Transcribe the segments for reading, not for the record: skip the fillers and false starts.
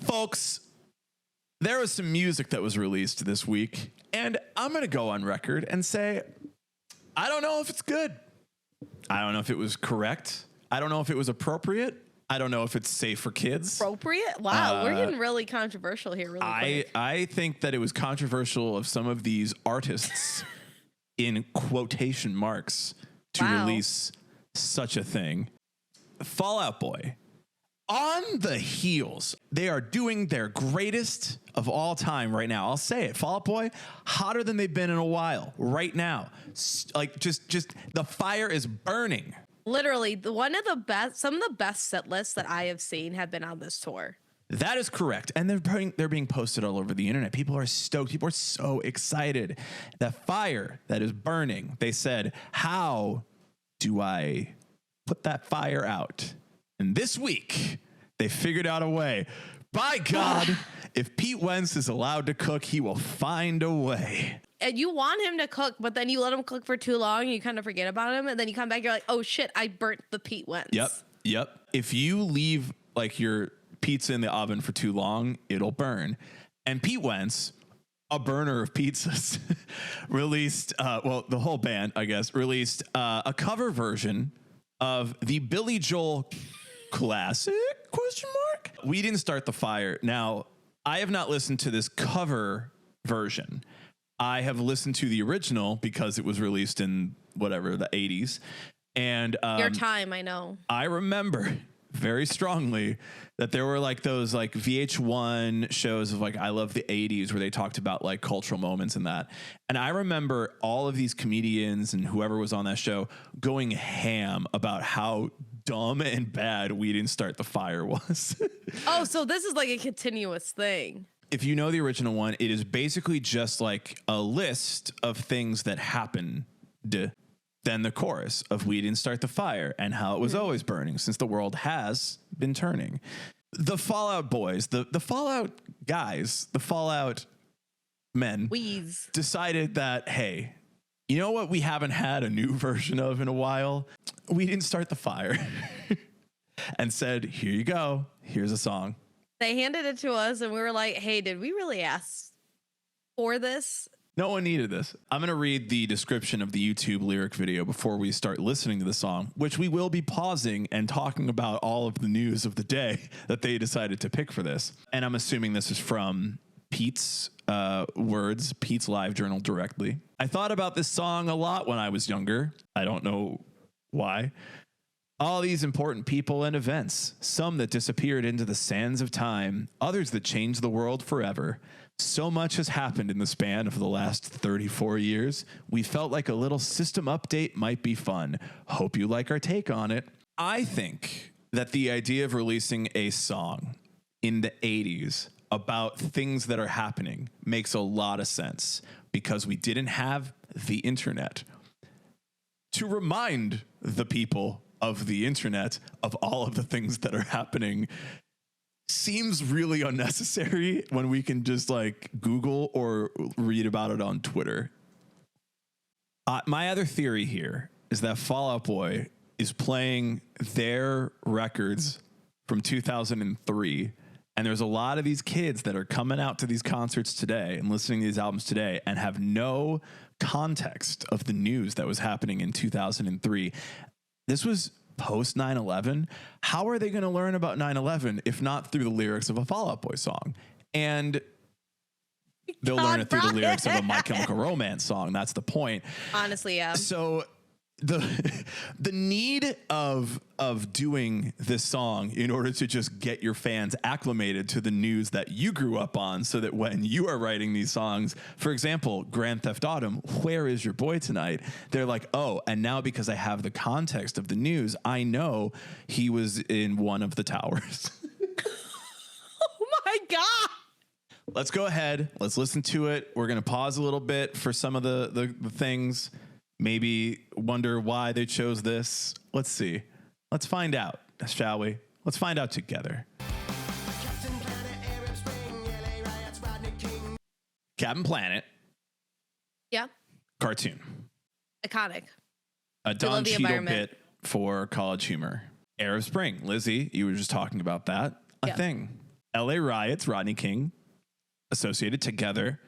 Folks, there was some music that was released this week, and I'm going to go on record and say, I don't know if it's good. I don't know if it was correct. I don't know if it was appropriate. I don't know if it's safe for kids. Appropriate? Wow, we're getting really controversial here really quick. I think that it was controversial of some of these artists in quotation marks to release such a thing. Fall Out Boy. On the heels, they are doing their greatest of all time right now. I'll say it. Fall Out Boy, hotter than they've been in a while right now. Like just the fire is burning. Literally, some of the best set lists that I have seen have been on this tour. That is correct. And they're being posted all over the internet. People are stoked. People are so excited. The fire that is burning. They said, how do I put that fire out? And this week, they figured out a way. By God, if Pete Wentz is allowed to cook, he will find a way. And you want him to cook, but then you let him cook for too long and you kind of forget about him. And then you come back, you're like, oh shit, I burnt the Pete Wentz. Yep. If you leave like your pizza in the oven for too long, it'll burn. And Pete Wentz, a burner of pizzas, released, the whole band, I guess, released a cover version of the Billy Joel classic, ? We Didn't Start the Fire. Now, I have not listened to this cover version. I have listened to the original because it was released in whatever, the 80s. And your time, I know. I remember very strongly that there were like those like VH1 shows of like I Love the 80s where they talked about like cultural moments and that. And I remember all of these comedians and whoever was on that show going ham about how dumb and bad We Didn't Start the Fire was. Oh, so this is like a continuous thing. If you know the original one, it is basically just like a list of things that happened. Then the chorus of We Didn't Start the Fire and how it was always burning since the world has been turning. The Fall Out Boys, the Fall Out guys, the Fall Out men decided that, hey, you know what we haven't had a new version of in a while? We Didn't Start the Fire. And said, here you go. Here's a song. They handed it to us and we were like, hey, did we really ask for this? No one needed this. I'm going to read the description of the YouTube lyric video before we start listening to the song, which we will be pausing and talking about all of the news of the day that they decided to pick for this. And I'm assuming this is from Pete's words, Pete's live journal directly. I thought about this song a lot when I was younger. I don't know why. All these important people and events, some that disappeared into the sands of time, others that changed the world forever. So much has happened in the span of the last 34 years. We felt like a little system update might be fun. Hope you like our take on it. I think that the idea of releasing a song in the 80s about things that are happening makes a lot of sense because we didn't have the internet to remind the people of the internet of all of the things that are happening. Seems really unnecessary when we can just like Google or read about it on Twitter. My other theory here is that Fall Out Boy is playing their records from 2003. And there's a lot of these kids that are coming out to these concerts today and listening to these albums today and have no context of the news that was happening in 2003. This was post 9/11. How are they going to learn about 9/11 if not through the lyrics of a Fall Out Boy song? And they'll learn it through the lyrics of a My Chemical Romance song. That's the point. Honestly, yeah. So the need of doing this song in order to just get your fans acclimated to the news that you grew up on so that when you are writing these songs, for example, Grand Theft Auto, Where Is Your Boy Tonight? They're like, oh, and now because I have the context of the news, I know he was in one of the towers. Oh my God. Let's go ahead. Let's listen to it. We're going to pause a little bit for some of the things. Maybe wonder why they chose this. Let's see. Let's find out, shall we? Let's find out together. Captain Planet. Yeah. Cartoon. Iconic. A Don Cheadle bit for College Humor. Arab Spring. Lizzie, you were just talking about that. A thing. LA riots, Rodney King associated together.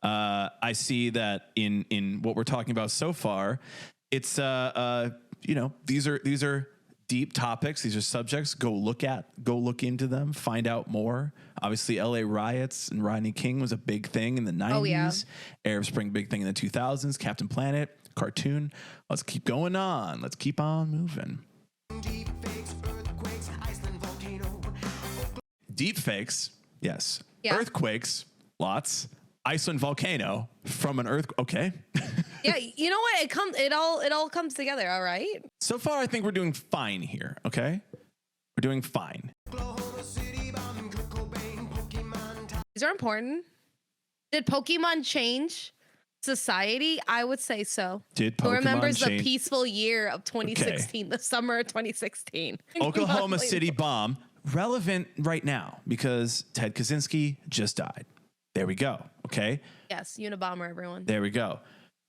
I see that in what we're talking about so far, it's these are deep topics. These are subjects. Go look into them, find out more. Obviously, LA riots and Rodney King was a big thing in the 90s. Oh, yeah. Arab Spring, big thing in the 2000s. Captain Planet, cartoon. Let's keep going on. Let's keep on moving. Deep fakes, yes. Yeah. Earthquakes, lots. Iceland volcano from an earth. Okay. Yeah, you know what? It all comes together. All right. So far, I think we're doing fine here. Okay, we're doing fine. These are important. Did Pokemon change society? I would say so. Did Who Pokemon remembers change? the peaceful year of 2016, the summer of 2016? Oklahoma City bomb, relevant right now because Ted Kaczynski just died. There we go. Okay. Yes, Unabomber, everyone. There we go.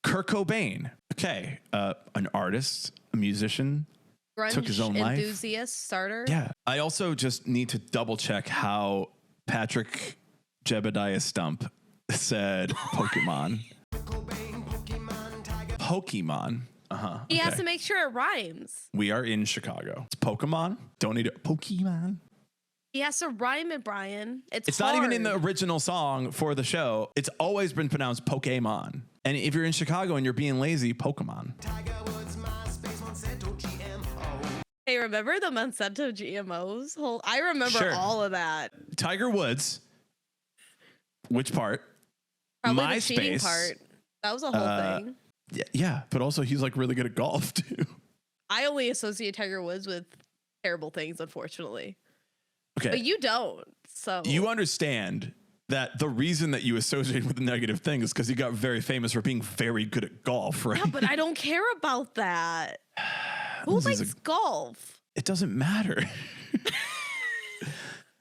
Kurt Cobain. Okay. An artist, a musician, Grunge took his own life. Enthusiast, starter. Yeah. I also just need to double check how Patrick Jebediah Stump said Pokemon. Pokemon. Uh-huh. He has to make sure it rhymes. We are in Chicago. It's Pokemon. Don't need it. Pokemon. He has to rhyme it, Brian. It's not even in the hard. original song for the show. It's always been pronounced Pokemon. And if you're in Chicago and you're being lazy, Pokemon. Hey, remember the Monsanto GMOs? I remember all of that. Tiger Woods. Which part? Probably the cheating part. That was a whole thing. Yeah, but also he's like really good at golf too. I only associate Tiger Woods with terrible things, unfortunately. Okay. But you don't. So you understand that the reason that you associate with the negative thing is because he got very famous for being very good at golf, right? Yeah, but I don't care about that. Who likes golf? It doesn't matter.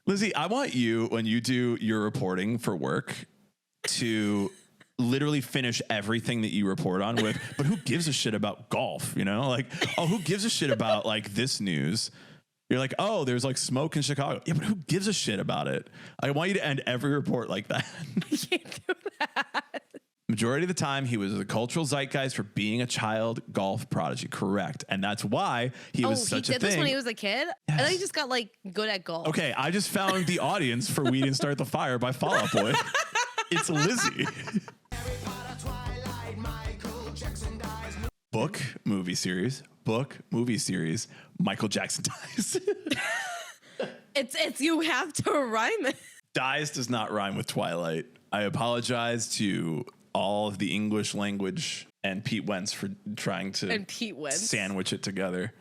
Lizzie, I want you, when you do your reporting for work, to literally finish everything that you report on with, but who gives a shit about golf? You know, like, oh, who gives a shit about like this news? You're like, oh, there's like smoke in Chicago. Yeah, but who gives a shit about it? I want you to end every report like that. I can't do that. Majority of the time, he was the cultural zeitgeist for being a child golf prodigy. Correct. And that's why he was such a thing. He did this when he was a kid? Yes. I thought he just got like good at golf. Okay, I just found the audience for We Didn't Start the Fire by Fall Out Boy. It's Lizzie. Book, movie series. Book, movie series. Michael Jackson dies. It's you have to rhyme it. Dies does not rhyme with Twilight. I apologize to all of the English language and Pete Wentz for trying to sandwich it together.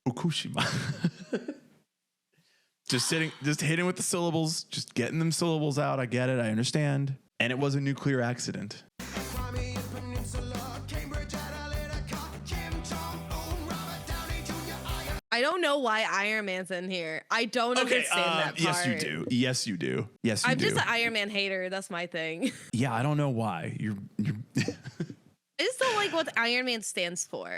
Fukushima. just hitting with the syllables, just getting them syllables out. I get it. I understand. And it was a nuclear accident. I don't know why Iron Man's in here. I don't understand that part. Yes, you do. Yes, you do. Yes, you I'm do. just an Iron Man hater. That's my thing. Yeah, I don't know why. You're I just don't like what Iron Man stands for.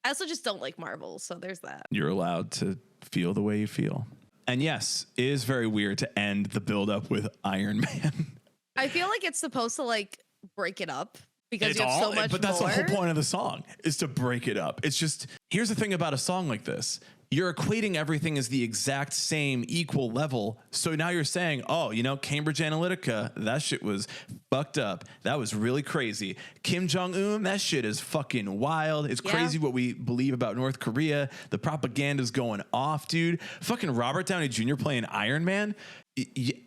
I also just don't like Marvel, so there's that. You're allowed to feel the way you feel. And yes, it is very weird to end the build-up with Iron Man. I feel like it's supposed to like break it up because you have so much But that's more. the whole point of the song, is to break it up. It's just, here's the thing about a song like this. You're equating everything as the exact same equal level. So now you're saying, oh, you know, Cambridge Analytica, that shit was fucked up. That was really crazy. Kim Jong-un, that shit is fucking wild. It's crazy what we believe about North Korea. The propaganda's going off, dude. Fucking Robert Downey Jr. playing Iron Man.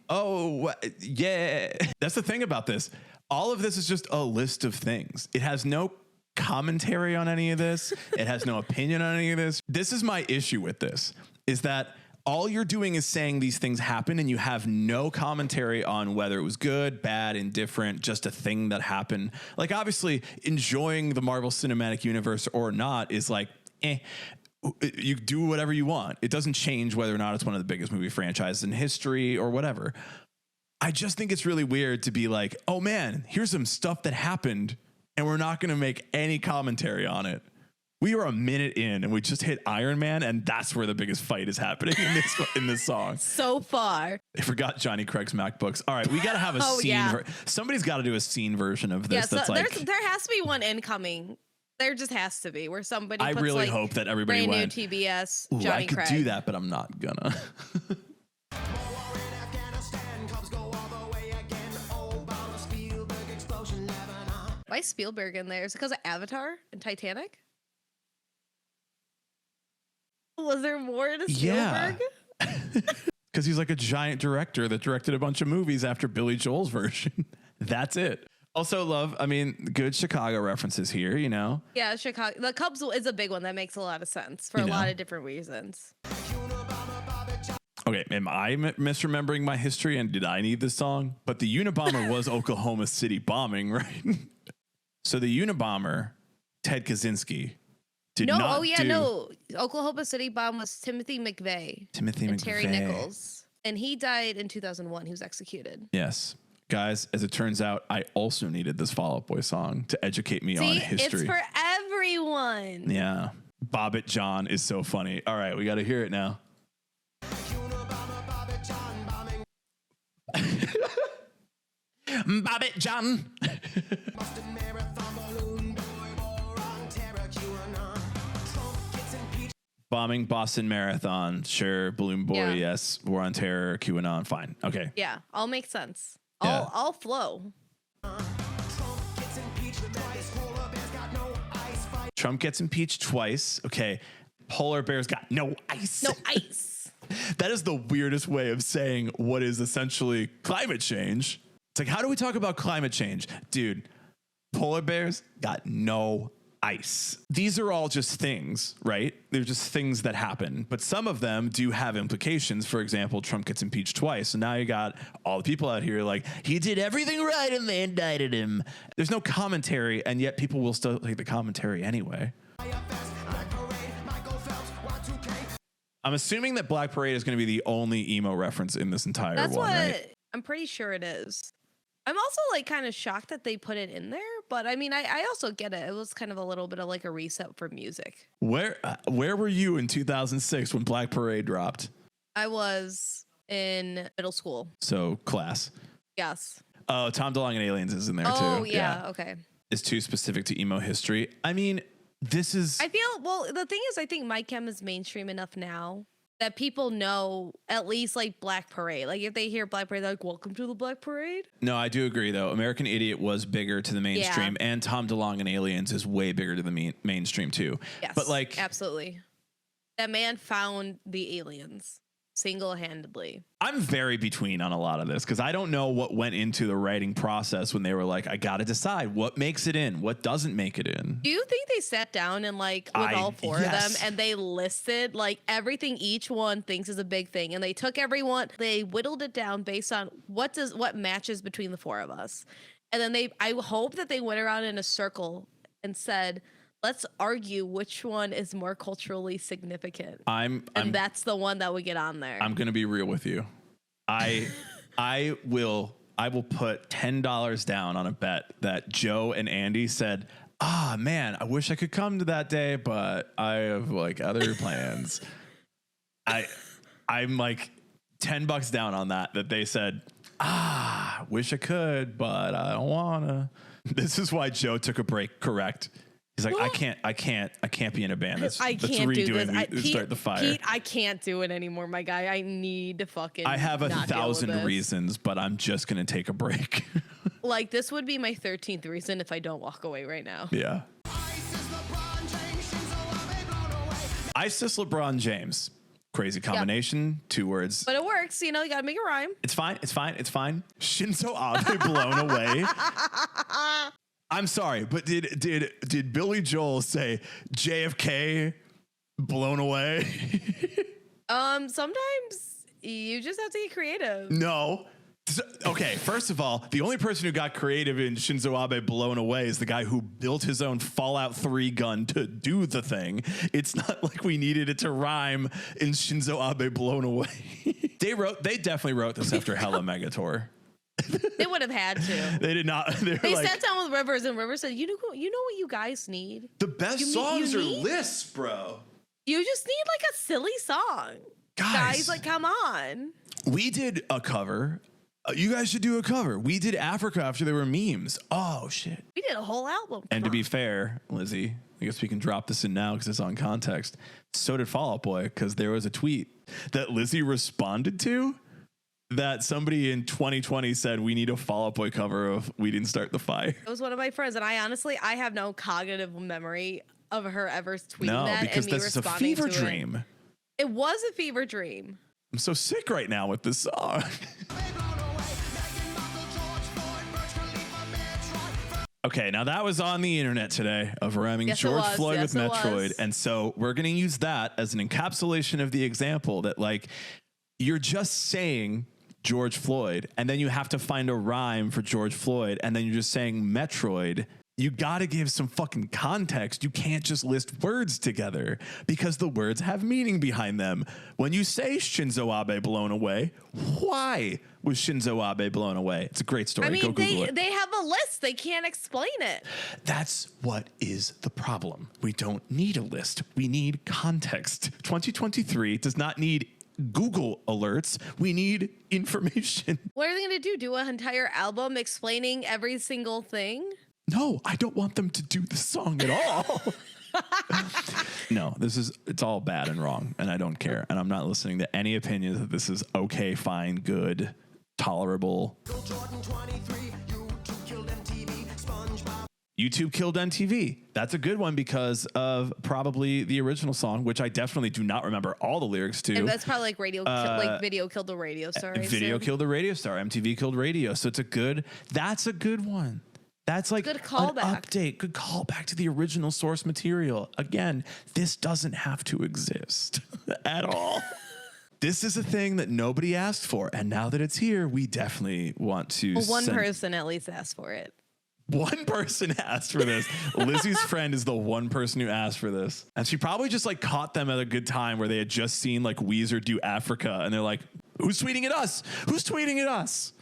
Oh, yeah. That's the thing about this. All of this is just a list of things. It has no commentary on any of this. It has no opinion on any of this. This is my issue with this, is that all you're doing is saying these things happen and you have no commentary on whether it was good, bad, indifferent, just a thing that happened. Like, obviously, enjoying the Marvel Cinematic Universe or not is like, you do whatever you want. It doesn't change whether or not it's one of the biggest movie franchises in history or whatever. I just think it's really weird to be like, oh man, here's some stuff that happened and we're not going to make any commentary on it. We are a minute in and we just hit Iron Man, and that's where the biggest fight is happening in this song. So far. I forgot Johnny Craig's MacBooks. All right, we got to have a scene. Yeah. Somebody's got to do a scene version of this. Yeah, that's so like there has to be one incoming. There just has to be where somebody. I puts really like hope that everybody brand went. new TBS. Ooh, Johnny I could Craig. do that, but I'm not gonna. Why is Spielberg in there? Is it because of Avatar and Titanic? Was there more to Spielberg? Yeah. Because he's like a giant director that directed a bunch of movies after Billy Joel's version. That's it. Also love, I mean, good Chicago references here, you know? Yeah, Chicago. The Cubs is a big one that makes a lot of sense for a lot of different reasons. Okay, am I misremembering my history and did I need this song? But the Unabomber was Oklahoma City bombing, right? So the Unabomber, Ted Kaczynski, did not no. Oklahoma City bomb was Timothy McVeigh. And Terry Nichols. And he died in 2001. He was executed. Yes. Guys, as it turns out, I also needed this Fall Out Boy song to educate me on history. It's for everyone. Yeah. Bobbit John is so funny. All right, we got to hear it now. Bobbit John. Bombing Boston Marathon. Sure. Balloon Boy. Yeah. Yes. War on Terror. QAnon. Fine. Okay. Yeah, all makes sense. Yeah. All flow. Trump gets impeached twice. Okay. Polar bears got no ice. No ice. That is the weirdest way of saying what is essentially climate change. It's like, how do we talk about climate change? Dude, polar bears got no ice. These are all just things, right? They're just things that happen, but some of them do have implications. For example, Trump gets impeached twice. And now you got all the people out here like, he did everything right and they indicted him. There's no commentary, and yet people will still take the commentary anyway. I'm assuming that Black Parade is going to be the only emo reference in this entire That's one, what right? I'm pretty sure it is. I'm also like kind of shocked that they put it in there, but I mean, I also get it. It was kind of a little bit of like a reset for music. Where were you in 2006 when Black Parade dropped? I was in middle school. So class. Yes. Oh, Tom DeLonge and Aliens is in there too. Oh yeah. Okay. It's too specific to emo history. I mean, this is. I feel, well, the thing is, I think My Chem is mainstream enough now that people know at least like Black Parade. Like if they hear Black Parade, they're like, welcome to the Black Parade. No, I do agree though. American Idiot was bigger to the mainstream, and Tom DeLonge and Aliens is way bigger to the mainstream too. Yes. But like, absolutely. That man found the aliens single-handedly. I'm very between on a lot of this because I don't know what went into the writing process when they were like, I got to decide what makes it in, what doesn't make it in. Do you think they sat down and like with all four of them and they listed like everything each one thinks is a big thing, and they took everyone, they whittled it down based on what matches between the four of us, and then I hope that they went around in a circle and said, let's argue which one is more culturally significant. And that's the one that would get on there. I'm going to be real with you. I will put $10 down on a bet that Joe and Andy said, man, I wish I could come to that day, but I have like other plans. I'm like $10 down on that they said, wish I could, but I don't wanna. This is why Joe took a break. Correct. He's like, I can't be in a band. Let's redo it. Pete, start the fire. Pete, I can't do it anymore, my guy. I need to fucking. I have 1,000 reasons, but I'm just gonna take a break. Like this would be my 13th reason if I don't walk away right now. Yeah. ISIS LeBron James. Crazy combination. 2 words. But it works. You know, you gotta make it rhyme. It's fine. Shinzo Abe blown away. I'm sorry, but did Billy Joel say JFK blown away? Sometimes you just have to get creative. No. Okay, first of all, the only person who got creative in Shinzo Abe blown away is the guy who built his own Fallout 3 gun to do the thing. It's not like we needed it to rhyme in Shinzo Abe blown away. They definitely wrote this after Hella Megator. They would have had to. They did not. They sat down with Rivers, and Rivers said, you know what you guys need? The best songs are lists, bro. You just need like a silly song. Guys, like, come on. We did a cover. You guys should do a cover. We did Africa after there were memes. Oh, shit. We did a whole album. And to be fair, Lizzie, I guess we can drop this in now because it's on context. So did Fall Out Boy, because there was a tweet that Lizzie responded to that somebody in 2020 said, we need a Fall Out Boy cover of We Didn't Start the Fire. It was one of my friends, and I have no cognitive memory of her ever tweeting that. No, because and me that's a fever dream. It was a fever dream. I'm so sick right now with this song. Okay, now that was on the internet today of rhyming George Floyd with Metroid. And so we're going to use that as an encapsulation of the example that, like, you're just saying George Floyd and then you have to find a rhyme for George Floyd and then you're just saying Metroid. You got to give some fucking context. You can't just list words together because the words have meaning behind them. When you say Shinzo Abe blown away, why was Shinzo Abe blown away? It's a great story. I mean, Go Google it. They have a list. They can't explain it. That's what is the problem. We don't need a list. We need context. 2023 does not need Google alerts. We need information. What are they going to do? Do an entire album explaining every single thing? No, I don't want them to do the song at all. No, it's all bad and wrong, and I don't care. And I'm not listening to any opinions that this is okay, fine, good, tolerable. YouTube killed MTV. That's a good one because of probably the original song, which I definitely do not remember all the lyrics to. And that's probably like Video Killed the Radio Star. Video Killed the Radio Star. MTV killed radio. So that's a good one. That's like good callback. An update. Good callback to the original source material. Again, this doesn't have to exist at all. This is a thing that nobody asked for. And now that it's here, we definitely want to. Well, one person at least asked for it. One person asked for this. Lizzie's friend is the one person who asked for this. And she probably just like caught them at a good time where they had just seen like Weezer do Africa. And they're like, who's tweeting at us? Who's tweeting at us?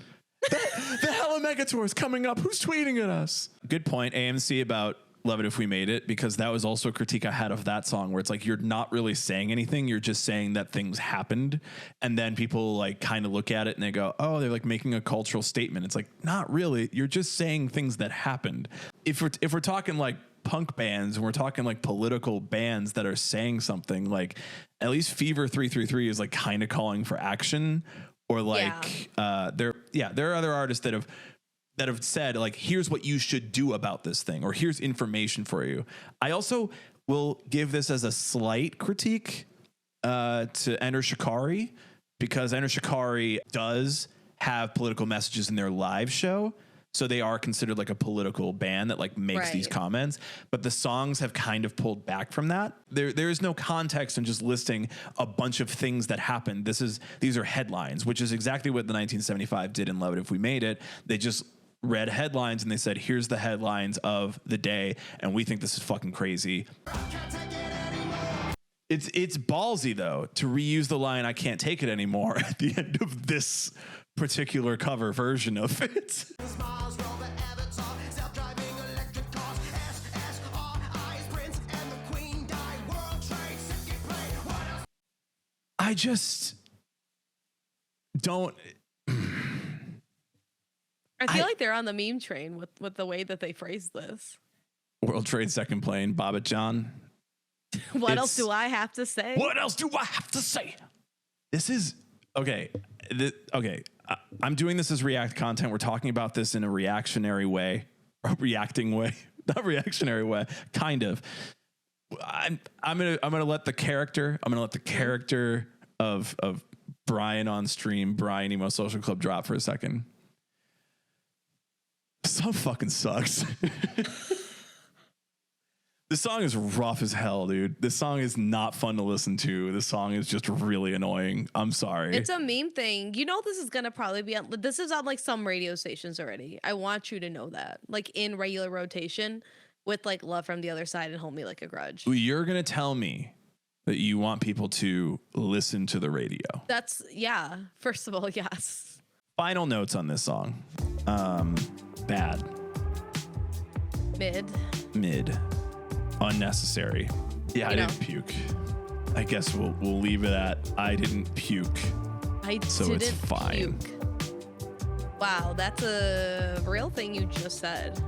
The Hella Mega Tour is coming up. Who's tweeting at us? Good point, AMC, about Love It If We Made It, because that was also a critique I had of that song where it's like you're not really saying anything. You're just saying that things happened. And then people like kind of look at it and they go, oh, they're like making a cultural statement. It's like, not really. You're just saying things that happened. If we're talking like punk bands and we're talking like political bands that are saying something, like at least Fever 333 is like kind of calling for action. Or like, there are other artists that have said like, here's what you should do about this thing, or here's information for you. I also will give this as a slight critique to Enter Shikari, because Enter Shikari does have political messages in their live show. So they are considered like a political band that like makes these comments, but the songs have kind of pulled back from that. There is no context in just listing a bunch of things that happened. These are headlines, which is exactly what the 1975 did in Love It If We Made It. They just read headlines and they said, here's the headlines of the day. And we think this is fucking crazy. It's ballsy though, to reuse the line, I can't take it anymore at the end of this particular cover version of it. I just don't. I feel like they're on the meme train with the way that they phrase this. World Trade Second Plane, Baba John. What else do I have to say? What else do I have to say? This is okay. I'm doing this as React content. We're talking about this in a reactionary way, a reacting way, not reactionary way, kind of. I'm gonna let the character. I'm gonna let the character of Brian on stream, Brian Emo Social Club, drop for a second. This song fucking sucks. This song is rough as hell, dude. This song is not fun to listen to. This song is just really annoying. I'm sorry. It's a meme thing. You know, this is going to probably be on, this is on like some radio stations already. I want you to know that, like in regular rotation with like Love from the Other Side and Hold Me Like a Grudge. You're going to tell me that you want people to listen to the radio. That's, yeah. First of all, yes. Final notes on this song. Bad. Mid. Unnecessary. Yeah, I didn't puke. I guess we'll leave it at I didn't puke. So it's fine. Wow, that's a real thing you just said.